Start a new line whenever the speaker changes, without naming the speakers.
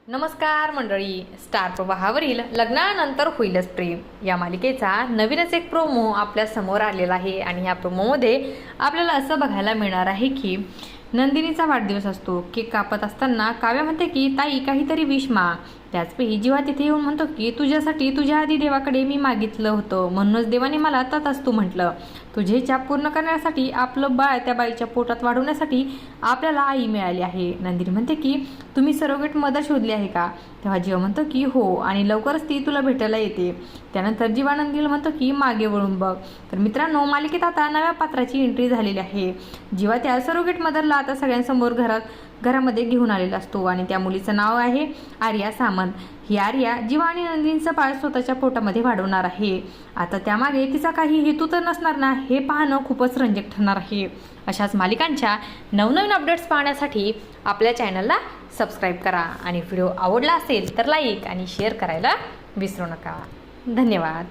नमस्कार मंडळी, स्टार प्रवाहावरील लग्नानंतर होईलच प्रेम या मालिकेचा नवीनच एक प्रोमो आपल्या समोर आलेला आहे आणि या प्रोमोमध्ये आपल्याला असं बघायला मिळणार आहे की नंदिनीचा वाढदिवस असतो. केक कापत असताना काव्या म्हणते की ताई काहीतरी विश माग. त्याचवेळी जीवा तिथे येऊन म्हणतो की तुझ्यासाठी तुझ्या आधी देवाकडे मी मागितलं होतं, म्हणूनच देवाने मला तथास्तु म्हटलं. तुझे इच्छा पूर्ण करण्यासाठी आपलं बाळ त्या बाईच्या पोटात वाढवण्यासाठी आपल्याला आई मिळाली आहे. नंदिनी म्हणते की तुम्ही सरोगेट मदर शोधली आहे का? तेव्हा जीवा म्हणतो की हो, आणि लवकरच ती तुला भेटायला येते. त्यानंतर जीवा नंदिनीला म्हणतो की मागे वळून बघ. तर मित्रांनो, मालिकेत आता नव्या पात्राची एंट्री झालेली आहे. जीवा त्या सरोगेट मदरला आता सगळ्यांसमोर घरामध्ये घेऊन आलेला असतो आणि त्या मुलीचं नाव आहे आर्या सामंत. ही आर्या जीवा आणि नंदिनीचं बाळ स्वतःच्या पोटामध्ये वाढवणार आहे. आता त्यामागे तिचा काही हेतू तर नसणार ना, हे पाहणं खूपच रंजक ठरणार आहे. अशाच मालिकांच्या नवनवीन अपडेट्स पाहण्यासाठी आपल्या चॅनलला सबस्क्राईब करा आणि व्हिडिओ आवडला असेल तर लाईक आणि शेअर करायला विसरू नका. धन्यवाद.